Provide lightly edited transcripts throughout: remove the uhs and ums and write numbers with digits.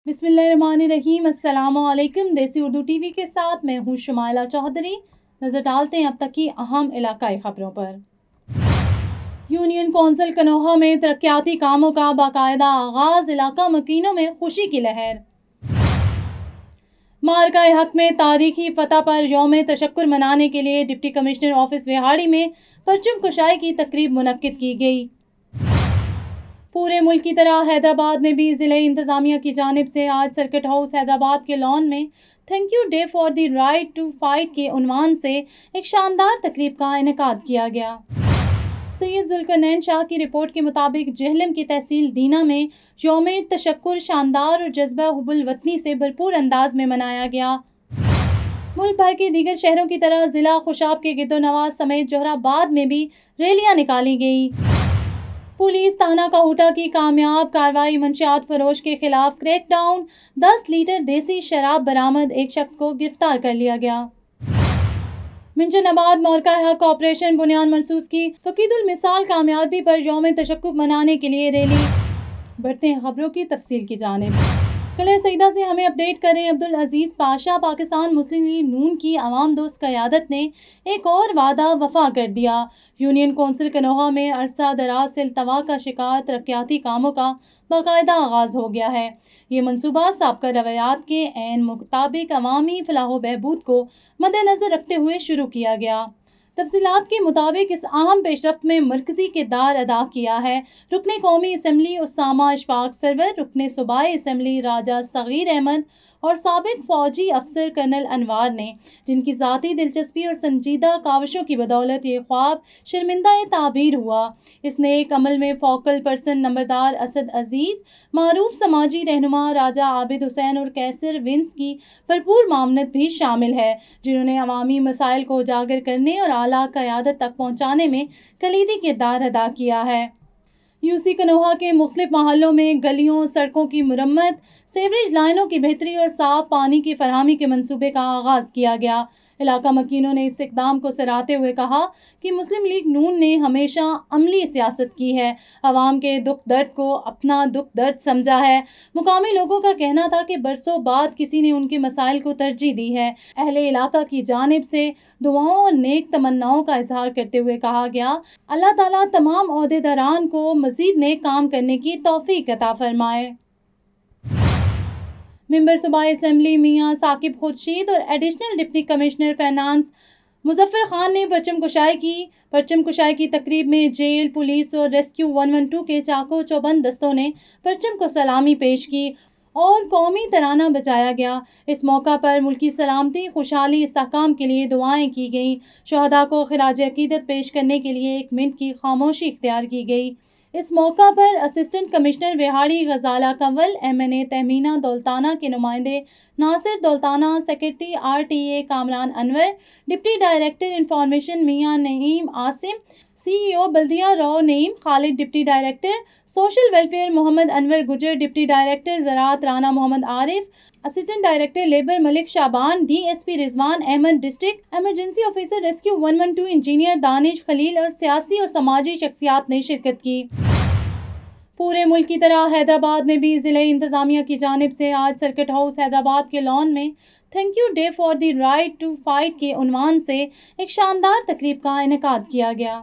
بسم اللہ الرحمن الرحیم۔ السلام علیکم۔ دیسی اردو ٹی وی کے ساتھ میں ہوں شمائلہ چودھری۔ نظر ڈالتے ہیں اب تک کی اہم علاقائی خبروں پر۔ یونین کونسل کنوہا میں ترقیاتی کاموں کا باقاعدہ آغاز، علاقہ مکینوں میں خوشی کی لہر۔ معرکہ حق میں تاریخی فتح پر یوم تشکر منانے کے لیے ڈپٹی کمشنر آفس وہاڑی میں پرچم کشائی کی تقریب منعقد کی گئی۔ پورے ملک کی طرح حیدرآباد میں بھی ضلعی انتظامیہ کی جانب سے آج سرکٹ ہاؤس حیدرآباد کے لان میں thank you day for the right to fight کے عنوان سے ایک شاندار تقریب کا انعقاد کیا گیا۔ سید ذوالقرنین شاہ کی رپورٹ کے مطابق جہلم کی تحصیل دینا میں یوم تشکر شاندار اور جذبہ حب الوطنی سے بھرپور انداز میں منایا گیا۔ ملک بھر کے دیگر شہروں کی طرح ضلع خوشاب کے گرد و نواح سمیت جوہر آباد میں بھی ریلیاں نکالی گئیں۔ پولیس تھانہ کاہوٹہ کی کامیاب کارروائی، منشیات فروش کے خلاف کریک ڈاؤن، 10 لیٹر دیسی شراب برآمد، ایک شخص کو گرفتار کر لیا گیا۔ منشن آباد معرکہ حق آپریشن بنیاد مرصوص کی فقید المثال کامیابی پر یوم تشکر منانے کے لیے ریلی۔ بڑھتے ہیں خبروں کی تفصیل کی جانب۔ کلر سیدہ سے ہمیں اپڈیٹ کریں عبدالعزیز پاشا۔ پاکستان مسلم لیگ نون کی عوام دوست قیادت نے ایک اور وعدہ وفا کر دیا۔ یونین کونسل کنوہا میں عرصہ دراز سے التوا کا شکار ترقیاتی کاموں کا باقاعدہ آغاز ہو گیا ہے۔ یہ منصوبہ سابقہ روایات کے عین مطابق عوامی فلاح و بہبود کو مد نظر رکھتے ہوئے شروع کیا گیا۔ تفصیلات کے مطابق اس اہم پیش رفت میں مرکزی کردار ادا کیا ہے رکن قومی اسمبلی اسامہ اشفاق سرور، رکن صوبائی اسمبلی راجہ صغیر احمد اور سابق فوجی افسر کرنل انوار نے، جن کی ذاتی دلچسپی اور سنجیدہ کاوشوں کی بدولت یہ خواب شرمندہ تعبیر ہوا۔ اس نیک عمل میں فوکل پرسن نمبردار اسد عزیز، معروف سماجی رہنما راجہ عابد حسین اور کیسر ونس کی بھرپور معاونت بھی شامل ہے، جنہوں نے عوامی مسائل کو اجاگر کرنے اور اعلیٰ قیادت تک پہنچانے میں کلیدی کردار ادا کیا ہے۔ یو سی کنوہا کے مختلف محلوں میں گلیوں، سڑکوں کی مرمت، سیوریج لائنوں کی بہتری اور صاف پانی کی فراہمی کے منصوبے کا آغاز کیا گیا۔ علاقہ مکینوں نے اس اقدام کو سراہتے ہوئے کہا کہ مسلم لیگ نون نے ہمیشہ عملی سیاست کی ہے، عوام کے دکھ درد کو اپنا دکھ درد سمجھا ہے۔ مقامی لوگوں کا کہنا تھا کہ برسوں بعد کسی نے ان کے مسائل کو ترجیح دی ہے۔ اہل علاقہ کی جانب سے دعاؤں اور نیک تمناؤں کا اظہار کرتے ہوئے کہا گیا، اللہ تعالیٰ تمام عہدیداران کو مزید نیک کام کرنے کی توفیق عطا فرمائے۔ ممبر صوبائی اسمبلی میاں ثاقب خورشید اور additional deputy commissioner finance Muzaffar Khan نے پرچم کشائی کی تقریب میں جیل، پولیس اور ریسکیو 112 کے چاقو چوبند دستوں نے پرچم کو سلامی پیش کی اور قومی ترانہ بجایا گیا۔ اس موقع پر ملکی سلامتی، خوشحالی، استحکام کے لیے دعائیں کی گئیں۔ شہداء کو خراج عقیدت پیش کرنے کے لیے 1 منٹ کی خاموشی اختیار کی گئی۔ اس موقع پر assistant commissioner Vehari Ghazala Kanwal, M N A Tehmina Daultana کے نمائندے Nasir Daultana, secretary RTA Kamran Anwar, deputy director information Mian Naeem Asim, CEO بلدیہ رو Naeem Khalid, deputy director social welfare Muhammad Anwar Gujjar, deputy director زراعت Rana Muhammad Arif, assistant director labour Malik Shaban, DSP Rizwan Ahmad, district emergency officer rescue 112 engineer Danish Khalil اور سیاسی اور سماجی شخصیات نے شرکت کی۔ پورے ملک کی طرح حیدرآباد میں بھی ضلعی انتظامیہ کی جانب سے آج سرکٹ ہاؤس حیدرآباد کے لان میں thank you day for the right to fight کے عنوان سے ایک شاندار تقریب کا انعقاد کیا گیا،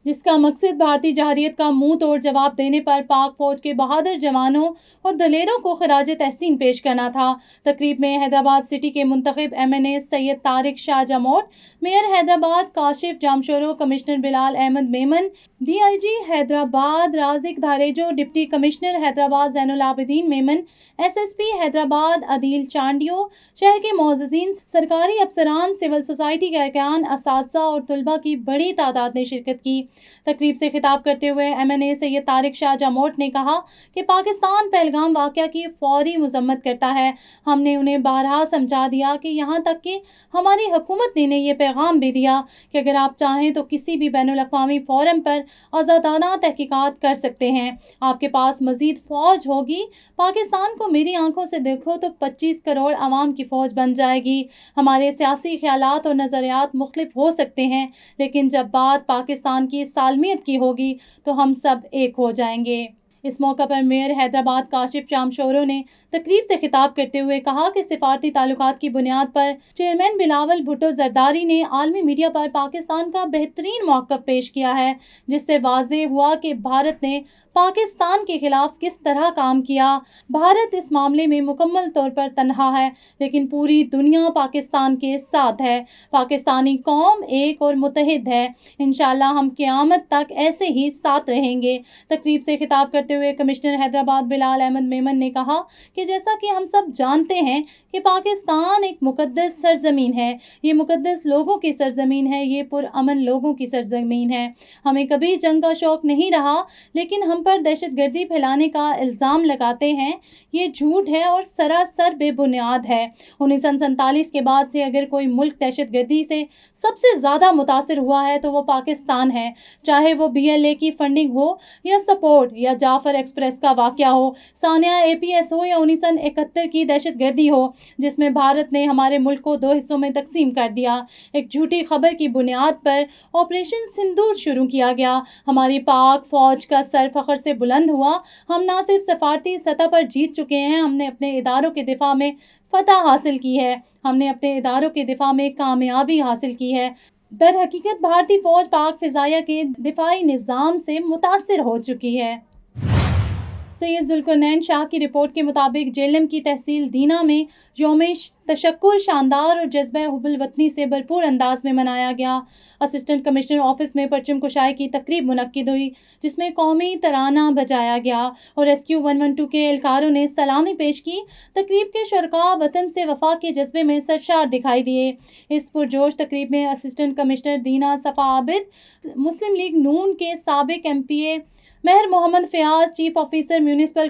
جس کا مقصد بھارتی جارحیت کا منہ توڑ جواب دینے پر پاک فوج کے بہادر جوانوں اور دلیروں کو خراج تحسین پیش کرنا تھا۔ تقریب میں حیدرآباد سٹی کے منتخب MNA سید طارق شاہ جموٹ، میئر حیدرآباد کاشف جامشورو، کمشنر بلال احمد میمن، DIG حیدرآباد رازق دھاریجو، ڈپٹی کمشنر حیدرآباد زین العابدین میمن، SSP حیدرآباد عدیل چانڈیو، شہر کے معززین، سرکاری افسران، سول سوسائٹی کے ارکان، اساتذہ اور طلباء کی بڑی تعداد نے شرکت کی۔ تقریب سے خطاب کرتے ہوئے MNA سید طارق شاہ جموٹ نے کہا کہ پاکستان پہلگام واقعہ کی فوری مذمت کرتا ہے۔ ہم نے انہیں بارہا سمجھا دیا کہ یہاں تک کہ ہماری حکومت نے یہ پیغام بھی دیا کہ اگر آپ چاہیں تو کسی بھی بین الاقوامی فورم پر آزادانہ تحقیقات کر سکتے ہیں۔ آپ کے پاس مزید فوج ہوگی۔ پاکستان کو میری آنکھوں سے دیکھو تو 25 کروڑ عوام کی فوج بن جائے گی۔ ہمارے سیاسی خیالات اور نظریات مختلف ہو سکتے ہیں، لیکن جب بات پاکستان کی سالمیت کی ہوگی تو ہم سب ایک ہو جائیں گے۔ اس موقع پر میئر حیدرآباد کاشف شام شورو نے تقریب سے خطاب کرتے ہوئے کہا کہ سفارتی تعلقات کی بنیاد پر چیئرمین بلاول بھٹو زرداری نے عالمی میڈیا پر پاکستان کا بہترین موقف پیش کیا ہے، جس سے واضح ہوا کہ بھارت نے پاکستان کے خلاف کس طرح کام کیا۔ بھارت اس معاملے میں مکمل طور پر تنہا ہے، لیکن پوری دنیا پاکستان کے ساتھ ہے۔ پاکستانی قوم ایک اور متحد ہے۔ انشاءاللہ ہم قیامت تک ایسے ہی ساتھ رہیں گے۔ تقریب سے خطاب کرتے ہوئے کمشنر حیدرآباد بلال احمد میمن نے کہا کہ جیسا کہ ہم سب جانتے ہیں کہ پاکستان ایک مقدس سرزمین ہے، یہ مقدس لوگوں کی سرزمین ہے، یہ پرامن لوگوں کی سرزمین ہے۔ ہمیں کبھی جنگ کا شوق نہیں رہا، لیکن ہم پر دہشت گردی پھیلانے کا الزام لگاتے ہیں، یہ جھوٹ ہے اور سراسر بے بنیاد ہے۔ 1947 کے بعد سے اگر کوئی ملک دہشت گردی سے سب سے زیادہ متاثر ہوا ہے تو وہ پاکستان ہے، چاہے وہ BLA کی فنڈنگ ہو یا سپورٹ یا جعفر ایکسپریس کا واقعہ ہو، سانحہ APS ہو یا 1971 کی دہشت گردی ہو جس میں بھارت نے ہمارے ملک کو 2 حصوں میں تقسیم کر دیا۔ ایک جھوٹی خبر کی بنیاد پر آپریشن سندور شروع کیا گیا۔ ہماری پاک فوج کا سر فخر سے بلند ہوا۔ ہم نہ صرف سفارتی سطح پر جیت چکے ہیں، ہم نے اپنے اداروں کے دفاع میں فتح حاصل کی ہے، ہم نے اپنے اداروں کے دفاع میں کامیابی حاصل کی ہے۔ در حقیقت بھارتی فوج پاک فضائیہ کے دفاعی نظام سے متاثر ہو چکی ہے۔ سید ذوالقرنین شاہ کی رپورٹ کے مطابق جہلم کی تحصیل دینا میں یوم تشکر شاندار اور جذبہ حب الوطنی سے بھرپور انداز میں منایا گیا۔ اسسٹنٹ کمشنر آفس میں پرچم کشائی کی تقریب منعقد ہوئی، جس میں قومی ترانہ بجایا گیا اور ریسکیو 112 کے اہلکاروں نے سلامی پیش کی۔ تقریب کے شرکاء وطن سے وفا کے جذبے میں سرشار دکھائی دیے۔ اس پرجوش تقریب میں اسسٹنٹ کمشنر دینا صفا عابد، مسلم لیگ نون کے سابق MPA Mehar Muhammad Fayyaz, chief officer municipal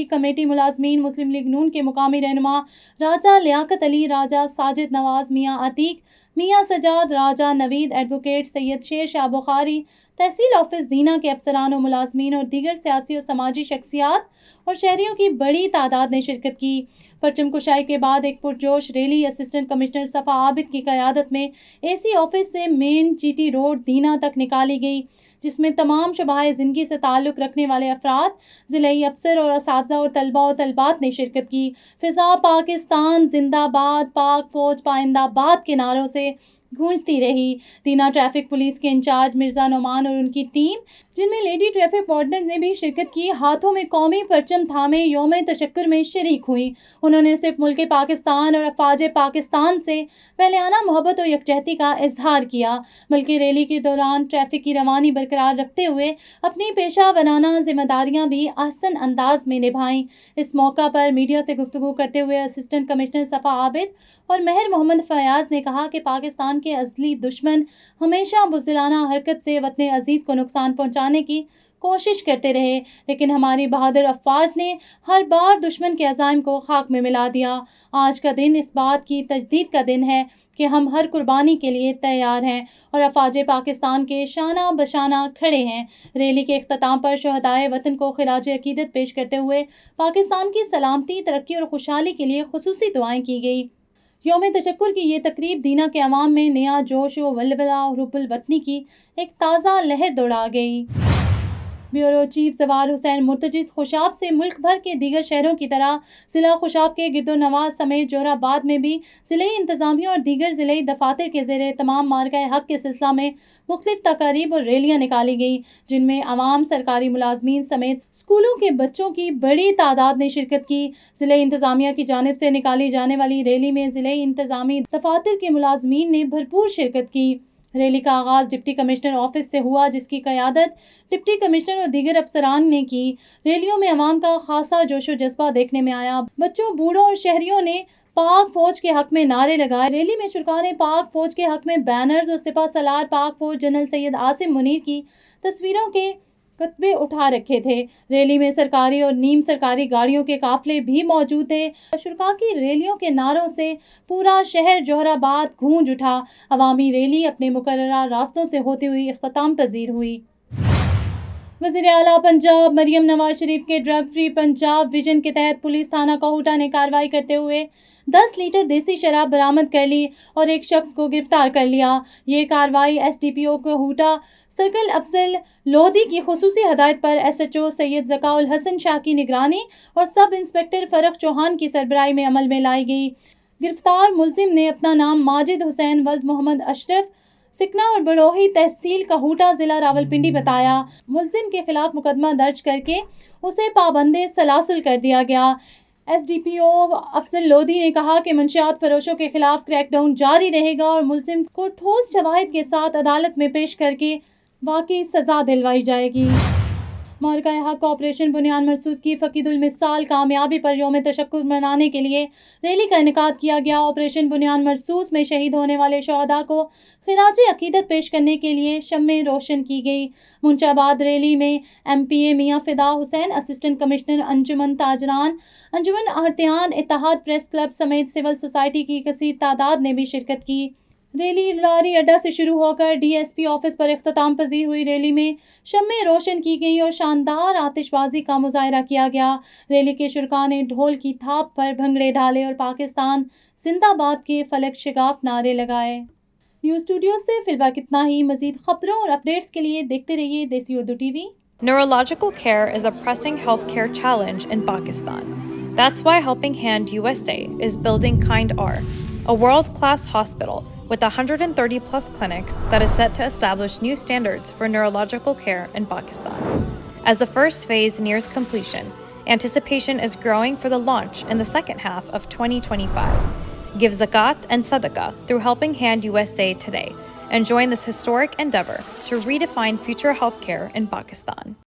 committee ملازمین مسلم لیگ نون کے مقامی رہنما راجہ لیاقت علی، راجہ ساجد نواز، میاں عتیق، میاں سجاد، راجہ نوید، ایڈوکیٹ سید شیر شاہ بخاری، تحصیل آفس دینا کے افسران و ملازمین اور دیگر سیاسی و سماجی شخصیات اور شہریوں کی بڑی تعداد نے شرکت کی۔ پرچم کشائی کے بعد ایک پرجوش ریلی اسسٹنٹ کمشنر صفا عابد کی قیادت میں AC آفس سے مین GT روڈ دینا تک نکالی گئی، جس میں تمام شعبہ زندگی سے تعلق رکھنے والے افراد، ضلعی افسر اور اساتذہ اور طلباء و طالبات نے شرکت کی۔ فضا پاکستان زندہ باد، پاک فوج پائندہ باد کے نعروں سے گونجتی رہی۔ دینا ٹریفک پولیس کے انچارج مرزا نعمان اور ان کی ٹیم، جن میں لیڈی ٹریفک وارڈنز نے بھی شرکت کی، ہاتھوں میں قومی پرچم تھامے یوم تشکر میں شریک ہوئیں۔ انہوں نے صرف ملک پاکستان اور افواج پاکستان سے پہلے محبت و یکجہتی کا اظہار کیا، بلکہ ریلی کے دوران ٹریفک کی روانی برقرار رکھتے ہوئے اپنی پیشہ ورانہ ذمہ داریاں بھی احسن انداز میں نبھائیں۔ اس موقع پر میڈیا سے گفتگو کرتے ہوئے اسسٹنٹ کمشنر صفا عابد اور مہر محمد فیاض نے کہا کہ پاکستان کے ازلی دشمن ہمیشہ بزدلانہ حرکت سے وطن عزیز کو نقصان پہنچانے کی کوشش کرتے رہے، لیکن ہماری بہادر افواج نے ہر بار دشمن کے عزائم کو خاک میں ملا دیا۔ آج کا دن اس بات کی تجدید کا دن ہے کہ ہم ہر قربانی کے لیے تیار ہیں اور افواج پاکستان کے شانہ بشانہ کھڑے ہیں۔ ریلی کے اختتام پر شہدائے وطن کو خراج عقیدت پیش کرتے ہوئے پاکستان کی سلامتی، ترقی اور خوشحالی کے لیے خصوصی دعائیں کی گئی۔ یوم تشکر کی یہ تقریب دینا کے عوام میں نیا جوش و ولولہ اور حب الوطنی کی ایک تازہ لہر دوڑا گئی۔ بیورو چیف زوار حسین مرتجز خوشاب سے ملک بھر کے دیگر شہروں کی طرح ضلع خوشاب کے گرد و نواح سمیت جوہر آباد میں بھی ضلعی انتظامیہ اور دیگر ضلعی دفاتر کے زیر اہتمام مارکہ حق کے سلسلہ میں مختلف تقاریب اور ریلیاں نکالی گئیں، جن میں عوام، سرکاری ملازمین سمیت اسکولوں کے بچوں کی بڑی تعداد نے شرکت کی۔ ضلعی انتظامیہ کی جانب سے نکالی جانے والی ریلی میں ضلعی انتظامی دفاتر کے ملازمین نے بھرپور شرکت کی۔ ریلی کا آغاز ڈپٹی کمشنر آفس سے ہوا، جس کی قیادت ڈپٹی کمشنر اور دیگر افسران نے کی۔ ریلیوں میں عوام کا خاصا جوش و جذبہ دیکھنے میں آیا۔ بچوں، بوڑھوں اور شہریوں نے پاک فوج کے حق میں نعرے لگائے۔ ریلی میں شرکاء نے پاک فوج کے حق میں بینرز اور سپہ سالار پاک فوج جنرل سید عاصم منیر کی تصویروں کے کتبے اٹھا رکھے تھے۔ ریلی میں سرکاری اور نیم سرکاری گاڑیوں کے قافلے بھی موجود تھے۔ شرکاء کی ریلیوں کے نعروں سے پورا شہر جوہر آباد گونج اٹھا۔ عوامی ریلی اپنے مقررہ راستوں سے ہوتی ہوئی اختتام پذیر ہوئی۔ وزیر اعلیٰ پنجاب مریم نواز شریف کے ڈرگ فری پنجاب ویژن کے تحت پولیس تھانہ کوہوٹا نے کارروائی کرتے ہوئے 10 لیٹر دیسی شراب برآمد کر لی اور ایک شخص کو گرفتار کر لیا۔ یہ کارروائی ایس ڈی پی او کوہوٹا سرکل افضل لودھی کی خصوصی ہدایت پر ایس ایچ او سید ذکاء الحسن شاہ کی نگرانی اور سب انسپکٹر فرخ چوہان کی سربراہی میں عمل میں لائی گئی۔ گرفتار ملزم نے اپنا نام ماجد حسین ولد محمد اشرف سکنا اور بڑوہی تحصیل کوہوٹا ضلع راولپنڈی بتایا۔ ملزم کے خلاف مقدمہ درج کر کے اسے پابند سلاسل کر دیا گیا۔ ایس ڈی پی او افضل لودھی نے کہا کہ منشیات فروشوں کے خلاف کریک ڈاؤن جاری رہے گا اور ملزم کو ٹھوس شواہد کے ساتھ عدالت میں پیش کر کے واقعی سزا دلوائی جائے گی۔ محرکہ حق آپریشن بنیان مرصوص کی فقید المثال کامیابی پر یوم تشکر منانے کے لیے ریلی کا انعقاد کیا گیا۔ آپریشن بنیان مرصوص میں شہید ہونے والے شہداء کو خراج عقیدت پیش کرنے کے لیے شمع روشن کی گئی۔ منچا آباد ریلی میں ایم پی اے میاں فدا حسین، اسسٹنٹ کمشنر انجمن تاجران، انجمن ارتیان، اتحاد پریس کلب سمیت سول سوسائٹی کی کثیر تعداد نے بھی شرکت کی۔ ریلی لاری اڈا سے شروع ہو کر ڈی ایس پی آفس پر اختتام پذیر ہوئی۔ ریلی میں شمع روشن کی گئی اور شاندار آتش بازی کا مظاہرہ کیا گیا۔ ریلی کے شرکاء نے ڈھول کی تھاپ پر بھنگڑے ڈالے اور پاکستان زندہ باد کے فلک شگاف نعرے لگائے۔ نیوز اسٹوڈیو سے فی الوقت اتنا ہی۔ مزید خبروں اور اپڈیٹس کے لیے دیکھتے رہیے دیسی Urdu T V. Neurological care is a pressing healthcare challenge in Pakistan. That's why Helping Hand USA is building Kind R, a world-class hospital with 130 plus clinics that is set to establish new standards for neurological care in Pakistan. As the first phase nears completion, anticipation is growing for the launch in the second half of 2025. Give zakat and sadaqah through Helping Hand USA today and join this historic endeavor to redefine future healthcare in Pakistan.